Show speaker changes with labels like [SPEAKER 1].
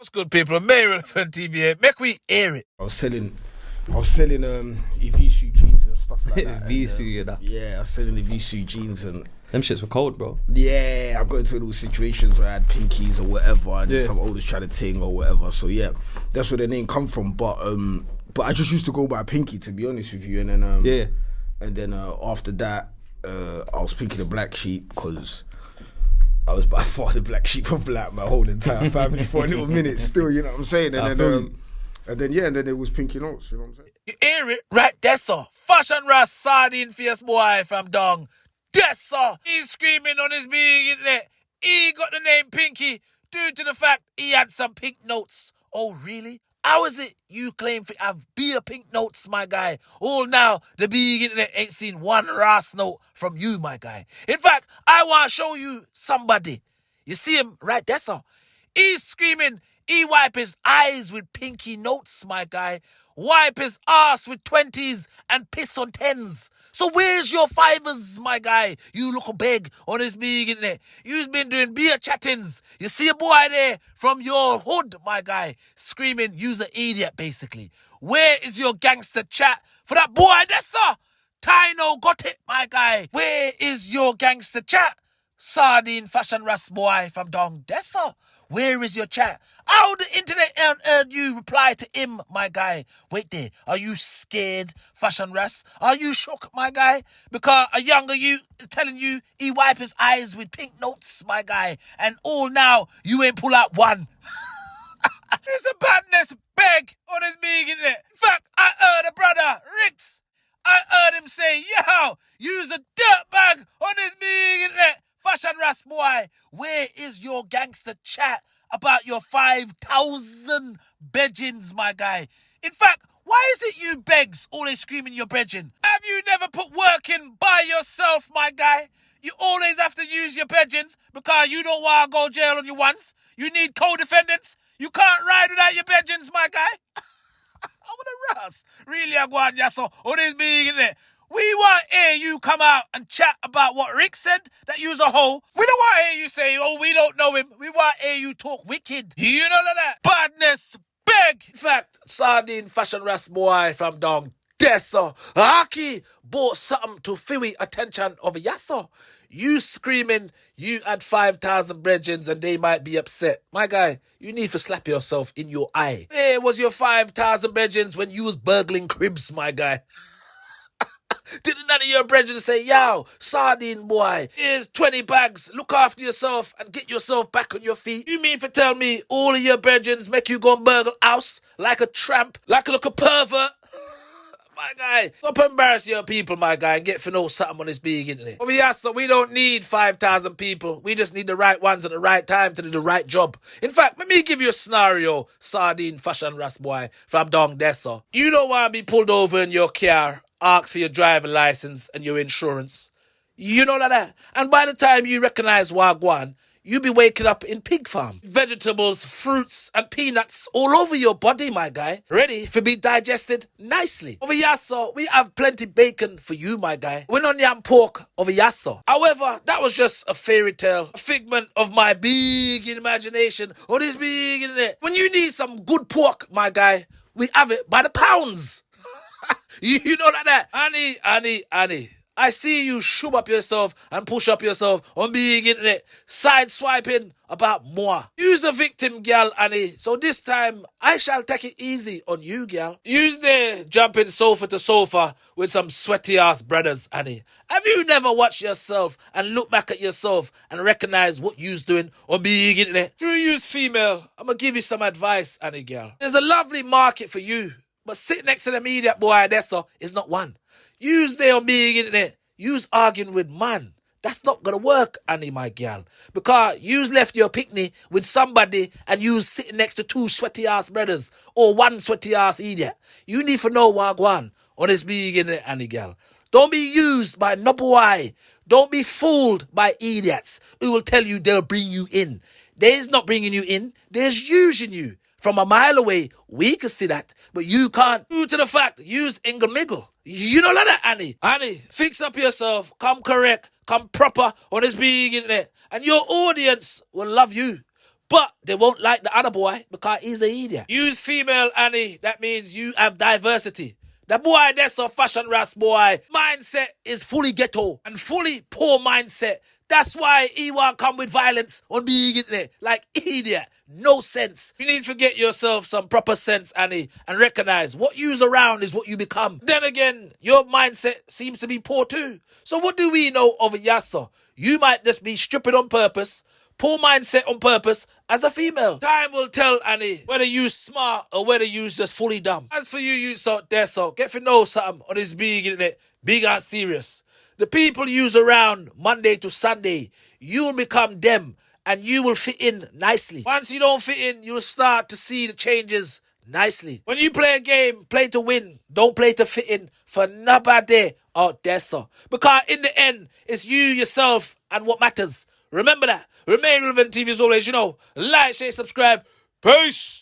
[SPEAKER 1] What's good, people? Mayor Elephant TV. Make we air it.
[SPEAKER 2] I was selling Evisu jeans and stuff like that.
[SPEAKER 3] Visu, you know.
[SPEAKER 2] Yeah, I was selling the Evisu jeans and
[SPEAKER 3] Them shits were cold, bro.
[SPEAKER 2] yeah, I got into little situations where I had pinkies or whatever, and some oldest tried to ting or whatever. So yeah, that's where the name come from. But I just used to go by Pinky, to be honest with you. And then after that, I was Pinky the Black Sheep because I was by far the black sheep of black my whole entire family for a little minute still, you know what I'm saying? And then it was Pinky Notes, you know what I'm saying?
[SPEAKER 1] You hear it? Right, that's all. Fashion Ras Sardine Fierce Boy from Dong. That's all. He's screaming on his big internet. He got the name Pinky due to the fact he had some pink notes. Oh, really? How is it you claim to have beer pink notes, my guy? All now, the big internet ain't seen one Ras note from you, my guy. In fact, I want to show you somebody. You see him? Right, that's all. He's screaming, he wipe his eyes with pinky notes, my guy. Wipe his ass with 20s and piss on 10s. So where's your 5s, my guy? You look big on this big internet. You've been doing beer chattings. You see a boy there from your hood, my guy, screaming, you's an idiot, basically. Where is your gangster chat for that boy there, sir? Tyno got it, my guy. Where is your gangster chat? Sardine Fashion Ras Boy from Dong Dessa. Where is your chat? How the internet heard you reply to him, my guy? Wait there. Are you scared, Fashion Ras? Are you shook, my guy? Because a younger you is telling you he wipe his eyes with pink notes, my guy. And all now, you ain't pull out one. It's a badness beg on his big internet. In fact, I heard a brother, Rix. I heard him say, yo, use a dirtbag on his big internet. Fashion Ras Boy, where is your gangster chat about your 5,000 bedgins, my guy? In fact, why is it you begs always screaming your bedgin? Have you never put work in by yourself, my guy? You always have to use your bedgins because you don't want to go jail on your ones. You need co-defendants. You can't ride without your bedgins, my guy. I want to Ras. Really, I go on, yasso. Oh, this big, isn't it? We want to hear you come out and chat about what Rick said, that you's a hoe. We don't want to hear you say, oh, we don't know him. We want to hear you talk wicked. You know that? Badness, beg. In fact, Sardine Fashion Ras Boy from Dong Dessa. Aki bought something to Fiwi attention of Yasso. You screaming you had 5,000 brethren and they might be upset. My guy, you need to slap yourself in your eye. Where was your 5,000 brethren when you was burgling cribs, my guy? Did none of your brethren say, yo, Sardine Boy, here's 20 bags, look after yourself and get yourself back on your feet? You mean for tell me all of your brethren make you go and burgle house like a tramp, like a little pervert? My guy, stop embarrass your people, my guy, and get to know something on this big internet. Over here, so we don't need 5,000 people. We just need the right ones at the right time to do the right job. In fact, let me give you a scenario, Sardine Fashion Ras Boy from Dong Dessa. You don't want to be pulled over in your car, ask for your driving license and your insurance. You know that. And by the time you recognize Wagwan, you be waking up in pig farm. Vegetables, fruits and peanuts all over your body, my guy. Ready for be digested nicely. Over Yasso, we have plenty bacon for you, my guy. We're not yam pork over Yasso. However, that was just a fairy tale, a figment of my big imagination or this big internet. When you need some good pork, my guy, we have it by the pounds. You know that? Annie. I see you shove up yourself and push up yourself on being internet, side swiping about more. You's a victim, gal, Annie. So this time, I shall take it easy on you, gal. You's there jumping sofa to sofa with some sweaty ass brothers, Annie. Have you never watched yourself and look back at yourself and recognize what you's doing on being internet? True you's female, I'm gonna give you some advice, Annie, gal. There's a lovely market for you, but sit next to the media boy Dessa is not one. You's there on being internet. You's arguing with man. That's not gonna work, Annie, my gal. Because you's left your picnic with somebody and you's sitting next to two sweaty ass brothers or one sweaty ass idiot. You need to know Wagwan on this being internet, Annie, gal. Don't be used by no boy. Don't be fooled by idiots who will tell you they'll bring you in. They's not bringing you in. They's using you. From a mile away, we can see that, but you can't. Due to the fact, use Ingle Miggle. You know that, Annie. Annie, fix up yourself, come correct, come proper on this big internet, and your audience will love you. But they won't like the other boy because he's an idiot. Use female Annie, that means you have diversity. The boy that's a fashion ras boy mindset is fully ghetto and fully poor mindset. That's why he won't come with violence on being in there. Like idiot. No sense. You need to get yourself some proper sense, Annie, and recognize what you's around is what you become. Then again, your mindset seems to be poor too. So what do we know of Yasser? You might just be stripping on purpose, poor mindset on purpose as a female. Time will tell, Annie, whether you smart or whether you just fully dumb. As for you out there, so get to know something on this big, isn't it? Big and serious. The people you's around Monday to Sunday, you will become them and you will fit in nicely. Once you don't fit in, you'll start to see the changes nicely. When you play a game, play to win. Don't play to fit in for nobody out there, so. Because in the end, it's you, yourself, and what matters. Remember that. Remain relevant TV as always, like, share, subscribe. Peace.